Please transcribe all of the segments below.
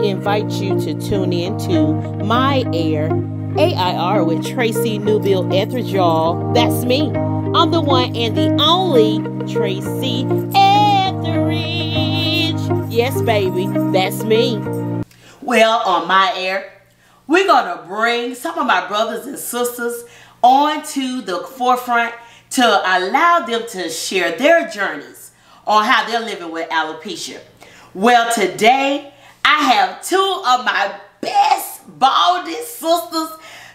invite you to tune in to My Air, A.I.R. with Tracy Newbill-Etheridge, y'all. That's me. I'm the one and the only Tracy Etheridge. Yes, baby, that's me. Well, on My Air, we're going to bring some of my brothers and sisters onto the forefront to allow them to share their journeys on how they're living with alopecia. Well, today, I have two of my best baldest sisters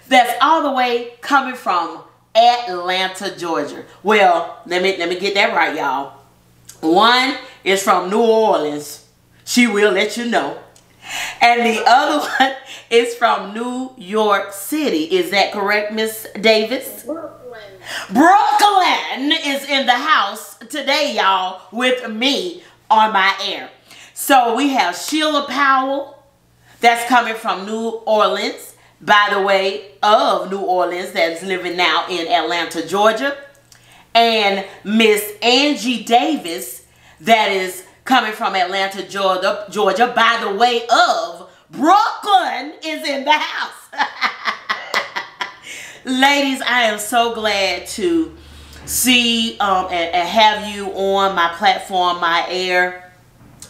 that's all the way coming from Atlanta, Georgia. Well, let me get that right, y'all. One is from New Orleans. She will let you know. And the other one is from New York City. Is that correct, Miss Davis? Brooklyn. Brooklyn is in the house today, y'all, with me on My Air. So we have Shelia Powell, that's coming from New Orleans, by the way, of New Orleans, that's living now in Atlanta, Georgia. And Miss Angie Davis, that is coming from Atlanta, Georgia, by the way of Brooklyn, is in the house. Ladies, I am so glad to see and have you on my platform, My Air.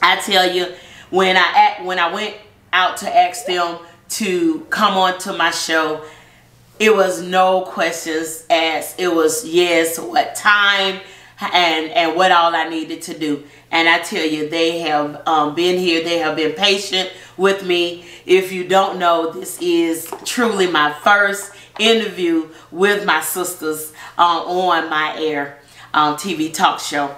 I tell you, when I went out to ask them to come on to my show, it was no questions asked. It was yes, what time, and what all I needed to do. And I tell you, they have been here. They have been patient with me. If you don't know, this is truly my first interview with my sisters on My Air TV talk show.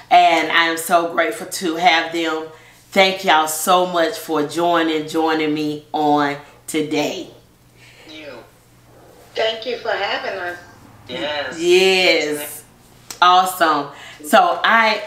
And I am so grateful to have them. Thank y'all so much for joining me on today. Thank you for having us. Yes. Yes. Awesome. So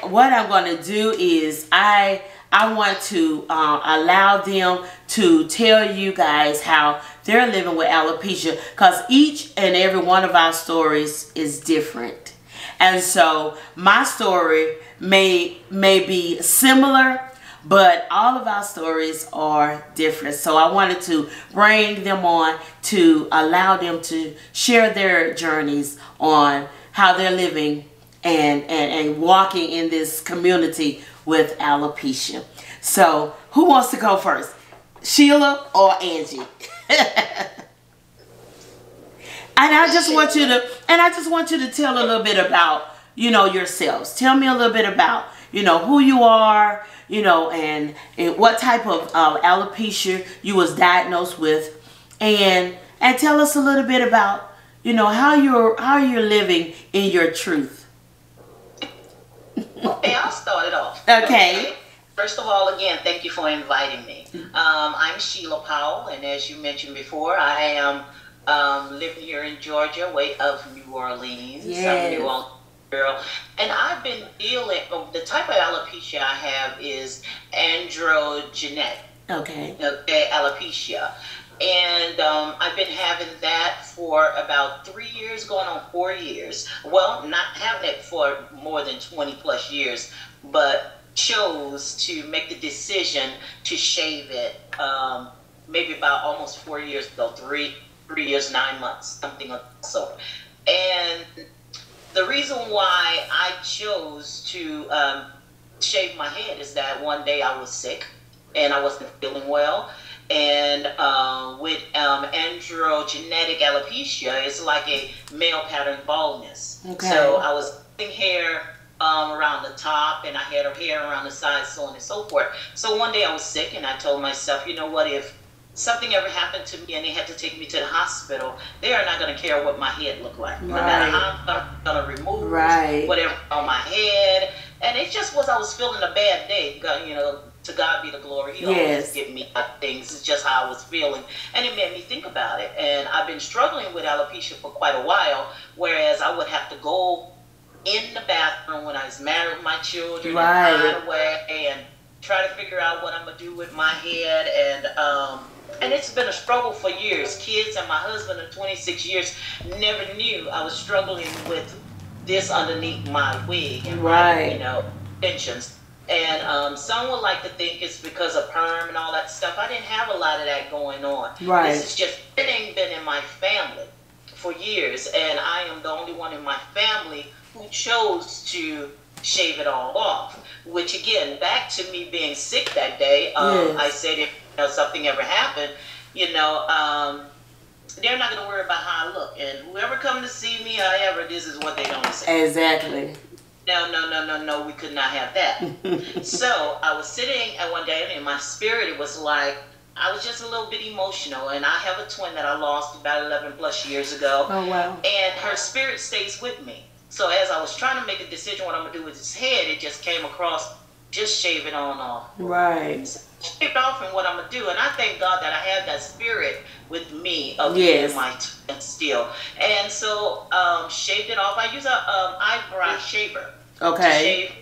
what I'm going to do is I want to allow them to tell you guys how they're living with alopecia, because each and every one of our stories is different. And so my story may be similar, but all of our stories are different. So I wanted to bring them on to allow them to share their journeys on how they're living and walking in this community with alopecia. So who wants to go first? Shelia or Angie? And I just want you to tell a little bit about, you know, yourselves. Tell me a little bit about, you know, who you are, you know, and what type of alopecia you was diagnosed with, and tell us a little bit about, you know, how you're living in your truth. Okay, I'll start it off. Okay. First of all, again, thank you for inviting me. I'm Shelia Powell, and as you mentioned before, I am living here in Georgia, way of New Orleans. Yes. I'm a New Orleans girl. And I've been dealing, the type of alopecia I have is androgenetic. Okay. Okay, alopecia. And I've been having that for about 3 years, going on 4 years. Well, not having it for more than 20 plus years, but chose to make the decision to shave it maybe about almost 4 years ago, 3 years, 9 months, something of that sort. And the reason why I chose to shave my head is that one day I was sick and I wasn't feeling well. And with androgenetic alopecia, it's like a male pattern baldness. Okay. So I was having hair around the top, and I had hair around the sides, so on and so forth. So one day I was sick, and I told myself, you know what, if something ever happened to me and they had to take me to the hospital, they are not going to care what my head looked like. Right. No matter how I'm going to remove whatever on my head. And it just was, I was feeling a bad day, you know. To God be the glory. He always give me things. It's just how I was feeling. And it made me think about it. And I've been struggling with alopecia for quite a while, whereas I would have to go in the bathroom when I was married with my children and hide away and try to figure out what I'm going to do with my head. And it's been a struggle for years. Kids and my husband of 26 years never knew I was struggling with this underneath my wig and my, you know, extensions. And some would like to think it's because of perm and all that stuff. I didn't have a lot of that going on. Right. This is just, it ain't been in my family for years, and I am the only one in my family who chose to shave it all off. Which again, back to me being sick that day, Yes. I said if something ever happened, they're not going to worry about how I look. And whoever come to see me, however, this is what they're going to say. Exactly. No, we could not have that. So I was sitting and one day, and in my spirit, it was like, I was just a little bit emotional. And I have a twin that I lost about 11 plus years ago. Oh, wow. And her spirit stays with me. So as I was trying to make a decision what I'm going to do with his head, it just came across, just shave it on off. Right. Shave off and what I'm going to do. And I thank God that I have that spirit with me of Yes. being my twin still. And so shaved it off. I use a eyebrow shaver. Okay. To shave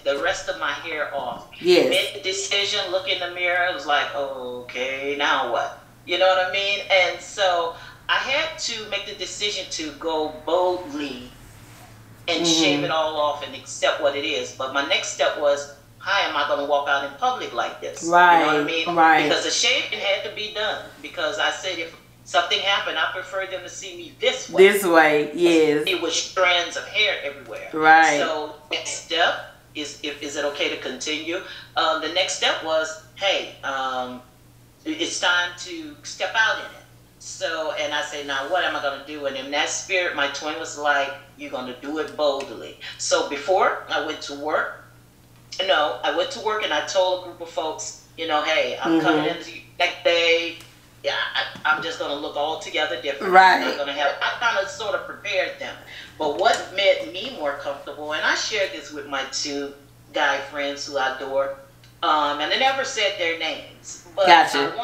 the rest of my hair off. Yes. Made the decision, look in the mirror, it was like, okay, now what? You know what I mean? And so I had to make the decision to go boldly and shave it all off and accept what it is. But my next step was, how am I going to walk out in public like this? Right. You know what I mean? Right. Because the shaving had to be done. Because I said if something happened, I prefer them to see me this way. This way, yes. It was strands of hair everywhere. Right. So next step is it okay to continue? The next step was, hey, it's time to step out in it. So, and I say, now what am I going to do? And in that spirit, my twin was like, you're going to do it boldly. So before I went to work, I went to work and I told a group of folks, hey, I'm coming in the next day. Yeah, I'm just going to look altogether different. Right. I kind of sort of prepared them. But what made me more comfortable, and I shared this with my two guy friends who I adore, and they never said their names. But gotcha.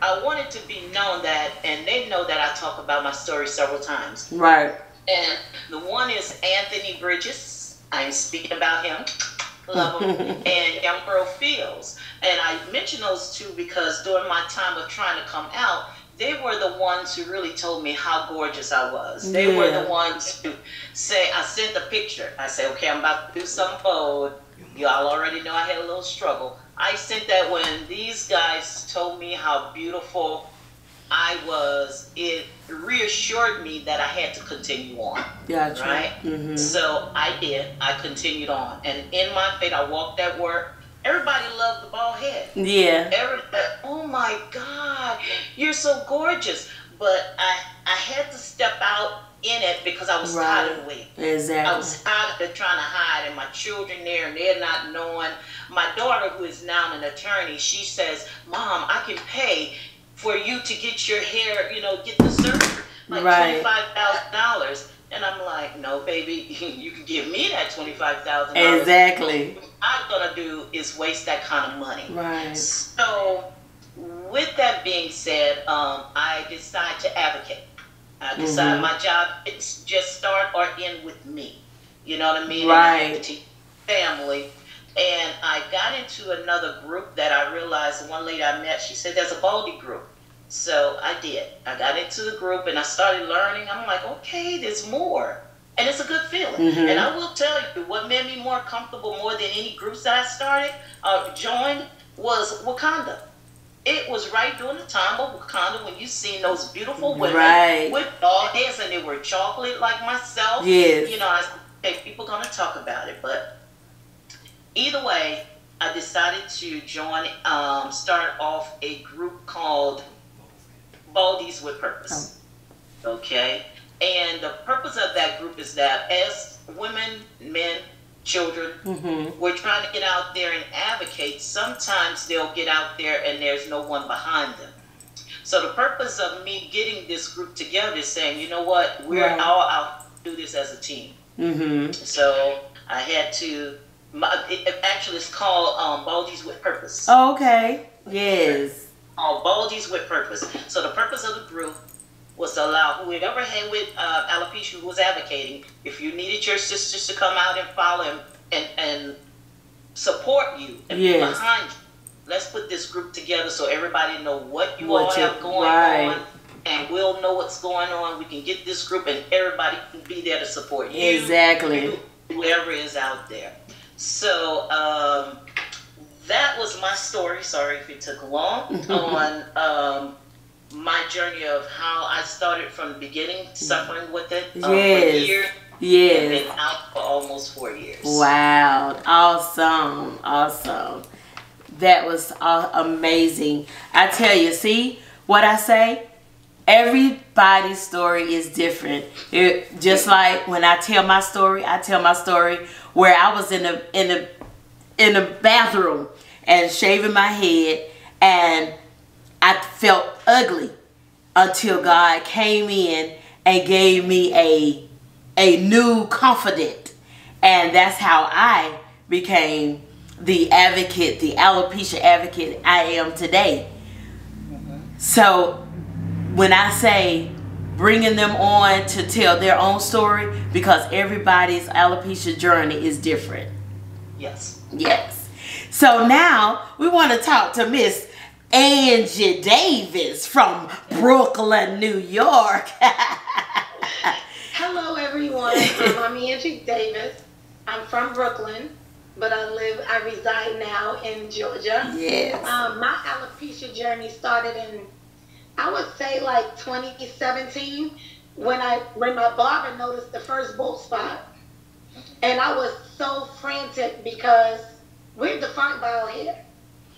I wanted to be known that, and they know that I talk about my story several times. Right. And the one is Anthony Bridges. I'm speaking about him. Love him. And Young Girl Fields. And I mention those two because during my time of trying to come out, they were the ones who really told me how gorgeous I was. They were the ones who say, I sent a picture. I say, okay, I'm about to do something bold. Y'all already know I had a little struggle. I sent that when these guys told me how beautiful I was. It reassured me that I had to continue on. Gotcha. Right? So I did. I continued on. And in my faith, I walked at work. Everybody loved the bald head. Yeah. Everybody, oh my God, you're so gorgeous. But I had to step out in it because I was tired of waiting. Exactly. I was tired of trying to hide, and my children there, and they're not knowing. My daughter, who is now an attorney, she says, Mom, I can pay for you to get your hair, get the surgery, like $25,000. And I'm like, no, baby, you can give me that $25,000. Exactly. What I'm going to do is waste that kind of money. Right. So with that being said, I decided to advocate. I decided my job is just start or end with me. You know what I mean? Right. And I had to teach family. And I got into another group that I realized, the one lady I met, she said, there's a Baldy group. So I did. I got into the group and I started learning. I'm like, okay, there's more. And it's a good feeling. And I will tell you, what made me more comfortable more than any groups that I joined, was Wakanda. It was right during the time of Wakanda when you seen those beautiful women with bald heads and they were chocolate like myself. Yes. I said, people going to talk about it. But either way, I decided to start off a group called Baldies with Purpose. Okay? And the purpose of that group is that as women, men, children, we're trying to get out there and advocate. Sometimes they'll get out there and there's no one behind them. So the purpose of me getting this group together is saying, you know what, we're all out to do this as a team. So I had to, actually it's called Baldies with Purpose. Oh, okay. Yes. Baldies with Purpose. So the purpose of the group was to allow whoever had with alopecia who was advocating, if you needed your sisters to come out and follow and support you and be behind you, let's put this group together so everybody know what you all have going on, and we'll know what's going on. We can get this group and everybody can be there to support you. Exactly. Whoever is out there. So that was my story. Sorry if it took long on my journey of how I started from the beginning, suffering with it for years. Yes. And been out for almost 4 years. Wow. Awesome. Awesome. That was amazing. I tell you, see what I say? Everybody's story is different. Just like when I tell my story where I was in the bathroom and shaving my head, and I felt ugly until God came in and gave me a new confidence, and that's how I became the advocate, the alopecia advocate I am today. So when I say bringing them on to tell their own story, because everybody's alopecia journey is different. Yes. Yes. So now we want to talk to Miss Angie Davis from Brooklyn, New York. Hello everyone, I'm Angie Davis. I'm from Brooklyn, but I reside now in Georgia. Yes. My alopecia journey started in, I would say like 2017, when my barber noticed the first bald spot. And I was so frantic because we're defined by our hair.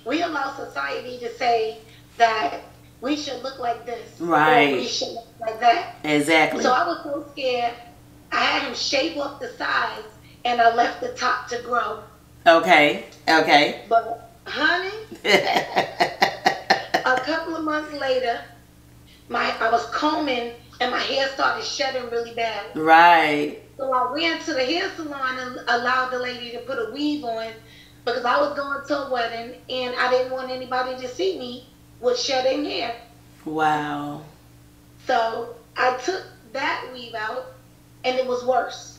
We allow society to say that we should look like this. Right. Or we should look like that. Exactly. So I was so scared. I had him shave off the sides and I left the top to grow. Okay. Okay. But honey, a couple of months later, I was combing and my hair started shedding really bad. Right. So I ran to the hair salon and allowed the lady to put a weave on because I was going to a wedding and I didn't want anybody to see me with shedding hair. Wow. So I took that weave out and it was worse.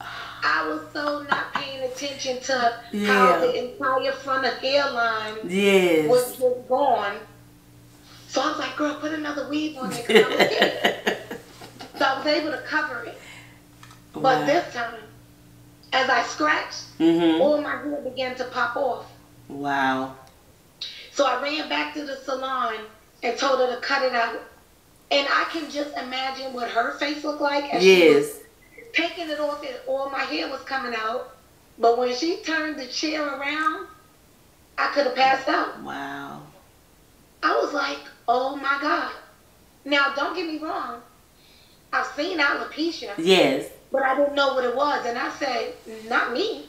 I was so not paying attention to how the entire front of hairline was just gone. So I was like, girl, put another weave on it because I was scared. So I was able to cover it. Wow. But this time, as I scratched, all my hair began to pop off. Wow. So I ran back to the salon and told her to cut it out. And I can just imagine what her face looked like as she was taking it off and all my hair was coming out. But when she turned the chair around, I could have passed out. Wow. I was like, oh my God. Now, don't get me wrong. I've seen alopecia. Yes. But I didn't know what it was. And I said, not me.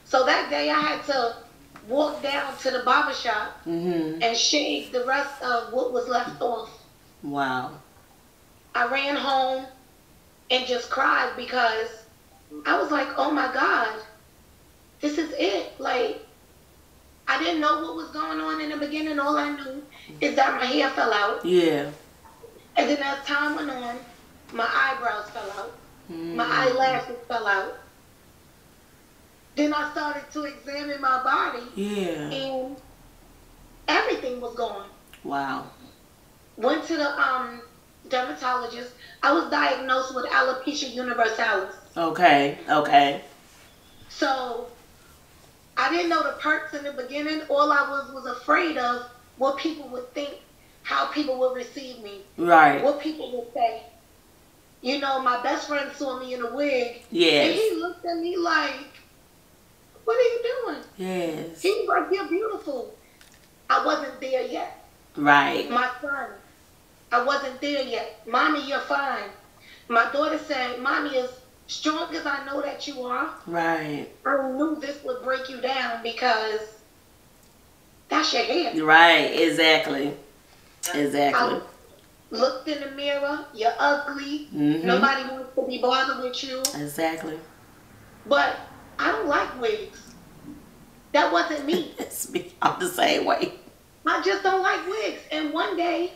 So that day I had to walk down to the barber shop and shave the rest of what was left off. Wow. I ran home and just cried because I was like, oh my God, this is it. Like, I didn't know what was going on in the beginning. All I knew is that my hair fell out. Yeah. And then as time went on, my eyebrows fell out. My eyelashes fell out. Then I started to examine my body. Yeah. And everything was gone. Wow. Went to the dermatologist. I was diagnosed with alopecia universalis. Okay. Okay. So I didn't know the perks in the beginning. All I was afraid of what people would think, how people would receive me. Right. What people would say. You know, my best friend saw me in a wig. Yes. And he looked at me like, what are you doing? Yes. He was like, you're beautiful. I wasn't there yet. Right. My son, I wasn't there yet. Mommy, you're fine. My daughter said, Mommy, as strong as I know that you are, Right. I knew this would break you down because that's your hair. Right. Exactly. Exactly. I looked in the mirror, you're ugly. Nobody wants to be bothered with you. Exactly. But I don't like wigs. That wasn't me. It's me. I'm the same way. I just don't like wigs. And one day,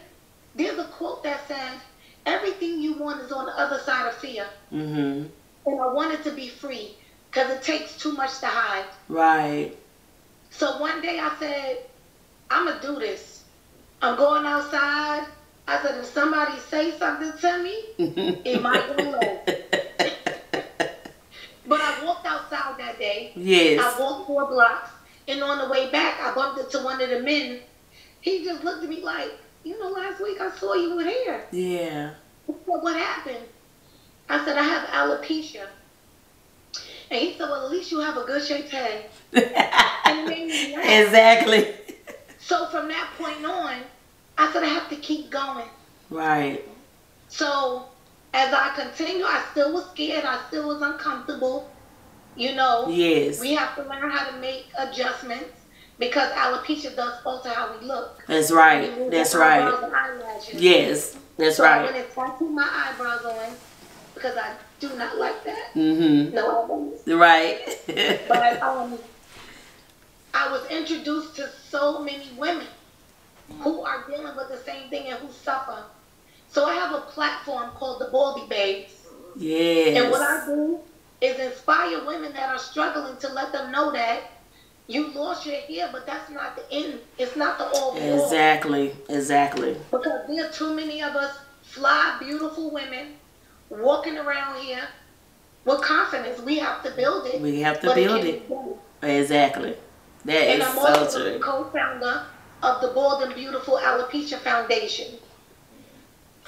there's a quote that says, everything you want is on the other side of fear. And I wanted to be free because it takes too much to hide. Right. So one day I said, I'm going to do this. I'm going outside. I said, if somebody say something to me, it might go low. But I walked outside outside that day. Yes. I walked 4 blocks, and on the way back, I bumped into one of the men. He just looked at me like, you know, last week I saw you with hair. Yeah. I said, what happened? I said, I have alopecia. And he said, well, at least you have a good shaped head. And it made me laugh. Exactly. So from that point on, I said, I have to keep going. Right. So as I continue, I still was scared. I still was uncomfortable. You know, yes, we have to learn how to make adjustments because alopecia does alter how we look. That's right. That's right. Yes, that's right. So I went and tattooed my eyebrows on because I do not like that. Mm-hmm. No, I don't. Right. But I was introduced to so many women who are dealing with the same thing and who suffer. So I have a platform called the Baldy Babes. Yes. And what I do is inspire women that are struggling to let them know that you lost your hair, but that's not the end. It's not the all. Exactly. Exactly. Because there are too many of us fly, beautiful women walking around here with confidence. We have to build it. We have to build it. Exactly. That and is I'm so also the co-founder of the Bald and Beautiful Alopecia Foundation.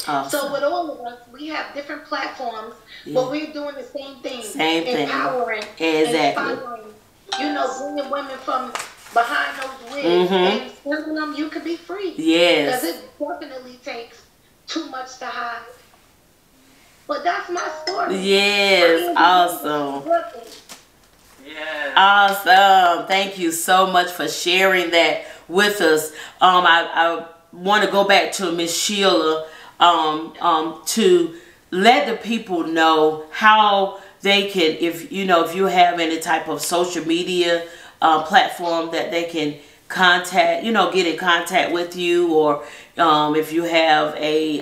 Awesome. So with all of us, we have different platforms, but we're doing the same thing. Same thing. Empowering, exactly. Inspiring. You know, bringing women from behind those wigs and telling them you could be free. Yes. Because it definitely takes too much to hide. But that's my story. Yes. Awesome. Yes. Awesome. Thank you so much for sharing that with us. I want to go back to Miss Shelia to let the people know how they can, if you have any type of social media platform that they can contact, get in contact with you, or if you have a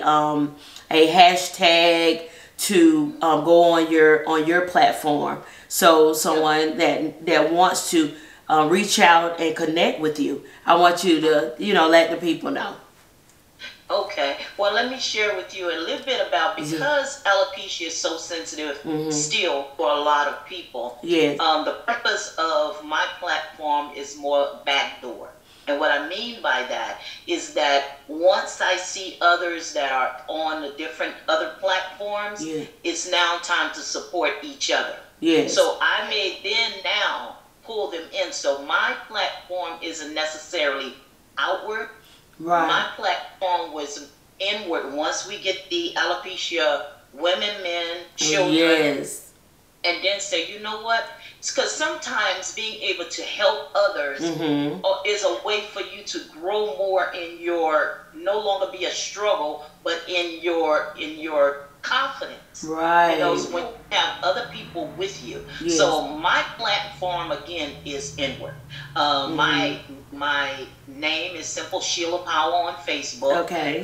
hashtag to go on your platform, so someone that wants to reach out and connect with you. I want you to let the people know. Okay, well, let me share with you a little bit about, because alopecia is so sensitive still for a lot of people. Yes. The purpose of my platform is more backdoor. And what I mean by that is that once I see others that are on the different other platforms, it's now time to support each other. Yes. So I may then now pull them in. So my platform isn't necessarily outward. Right. My platform was inward. Once we get the alopecia women, men, children, yes, and then say, you know what? It's because sometimes being able to help others is a way for you to grow more in your, no longer be a struggle, but in your confidence. Right. When you have other people with you. Yes. So my platform again is inward. My name is Simple Shelia Powell on Facebook. Okay.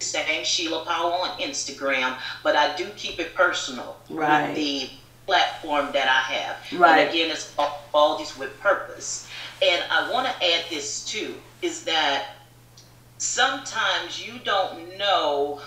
Same Shelia Powell on Instagram, but I do keep it personal. Right. With the platform that I have. Right. And again, it's all these with purpose. And I want to add this too, is that sometimes you don't know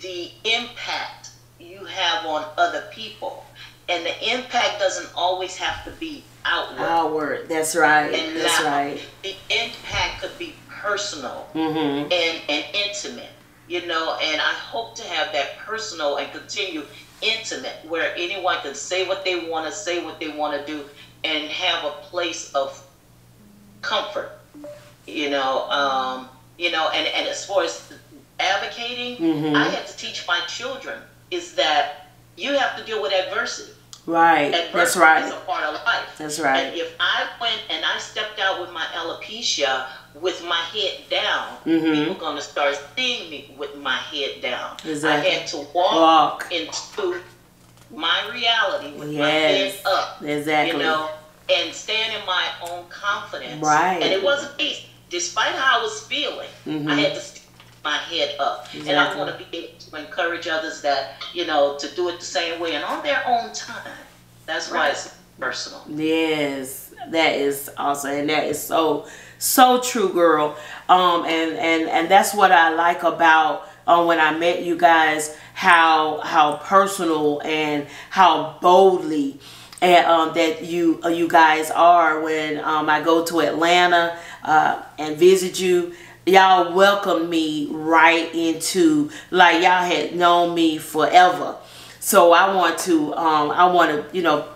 the impact you have on other people. And the impact doesn't always have to be outward. That's right. And that's right. The impact could be personal and intimate, and I hope to have that personal and continue intimate, where anyone can say what they want to say, what they want to do, and have a place of comfort, and as far as advocating, I had to teach my children is that you have to deal with adversity. Right. Adversity That's right. is a part of life. That's right. And if I went and I stepped out with my alopecia with my head down, people are going to start seeing me with my head down. Exactly. I had to walk into my reality with my head up. Exactly. And stand in my own confidence. Right. And it wasn't easy. Despite how I was feeling, I had to stick my head up. Exactly. And I want to be able to encourage others that, to do it the same way and on their own time. That's why it's personal. Yes. That is awesome. And that is so true, girl. And that's what I like about when I met you guys, how personal and how boldly and that you guys are when I go to Atlanta and visit you. Y'all welcomed me right into, like, y'all had known me forever. So I want to you know,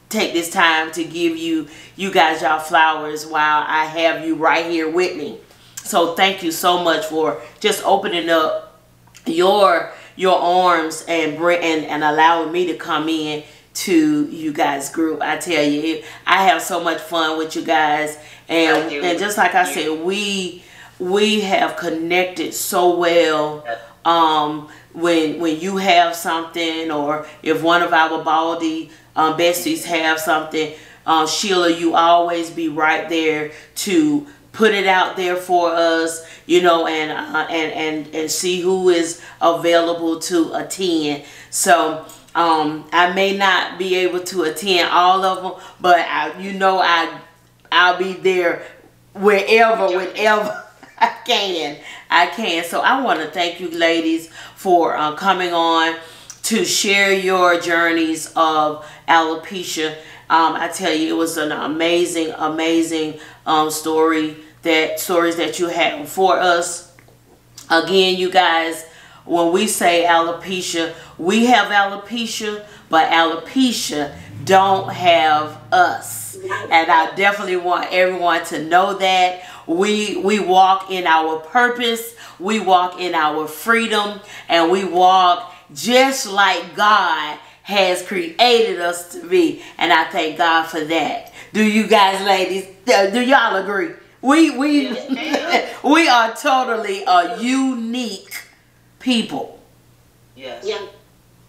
take this time to give you guys y'all flowers while I have you right here with me. So thank you so much for just opening up your arms and allowing me to come in to you guys group. I tell you, I have so much fun with you guys, and just like I said, we have connected so well. When you have something, or if one of our Baldy besties have something, Shelia, you always be right there to put it out there for us, you know, and see who is available to attend. So I may not be able to attend all of them, but I'll be there whenever I can. So I want to thank you ladies for coming on to share your journeys of alopecia. I tell you, it was an amazing stories that you had for us. Again, you guys, when we say alopecia, we have alopecia, but alopecia don't have us. And I definitely want everyone to know that. We walk in our purpose, we walk in our freedom, and we walk just like God has created us to be. And I thank God for that. Do you guys ladies, do y'all agree? We are totally a unique people. Yes. Yeah.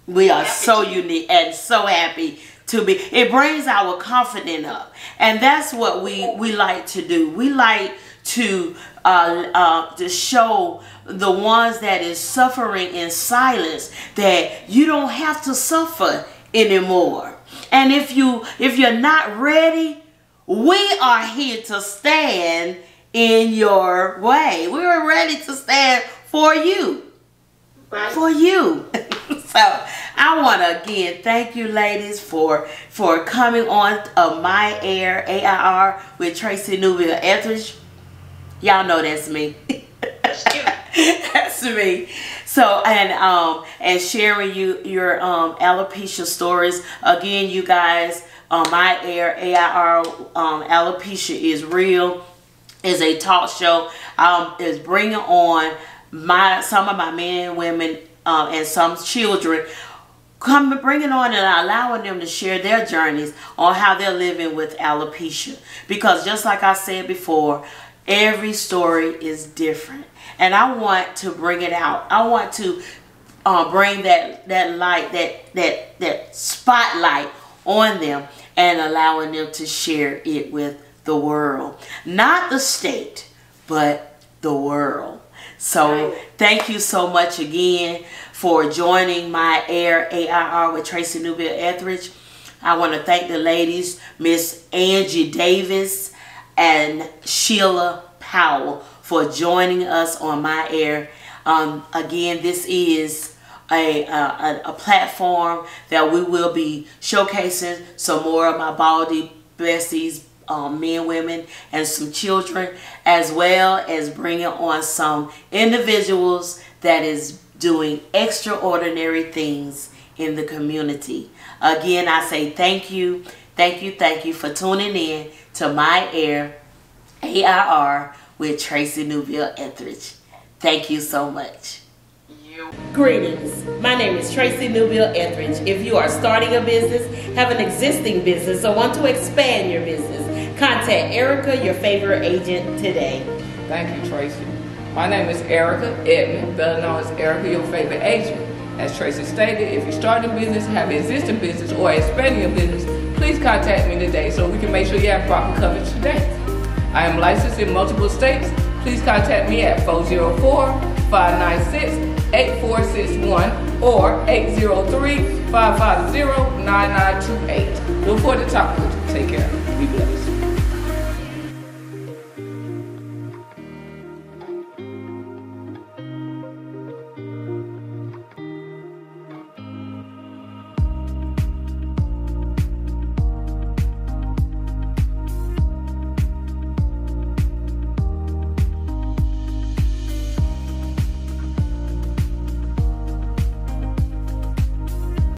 We are so unique and so happy to be. It brings our confidence up, and that's what we like to do. We like to show the ones that is suffering in silence that you don't have to suffer anymore. And if you're not ready, we are here to stand in your way. We are ready to stand for you. Right. For you. So I want to again thank you ladies for coming on My Air, A.I.R. with Tracy Newbill-Etheridge. Y'all know that's me. That's me. So and sharing your alopecia stories. Again, you guys, My Air, A.I.R. Alopecia is Real is a talk show. Is bringing on some of my men, women, and some children, bringing on and allowing them to share their journeys on how they're living with alopecia. Because just like I said before, every story is different, and I want to bring it out. I want to bring that light, that spotlight on them, and allowing them to share it with the world, not the state, but the world. So thank you so much again for joining My Air, A.I.R. with Tracy Newbill-Etheridge. I want to thank the ladies, Miss Angie Davis and Shelia Powell, for joining us on My Air. Again, this is a platform that we will be showcasing some more of my Baldy besties, men, women, and some children, as well as bringing on some individuals that is doing extraordinary things in the community. Again, I say thank you for tuning in to My Air, A.I.R. with Tracy Newbill-Etheridge. Thank you so much. Greetings. My name is Tracy Newbill-Etheridge. If you are starting a business, have an existing business, or want to expand your business, contact Erica, your favorite agent, today. Thank you, Tracy. My name is Erica Edmond, better known as Erica, your favorite agent. As Tracy stated, if you're starting a business, have an existing business, or expanding a business, please contact me today so we can make sure you have proper coverage today. I am licensed in multiple states. Please contact me at 404-596-8461 or 803-550-9928. Look forward to talking with you. Take care. Be blessed.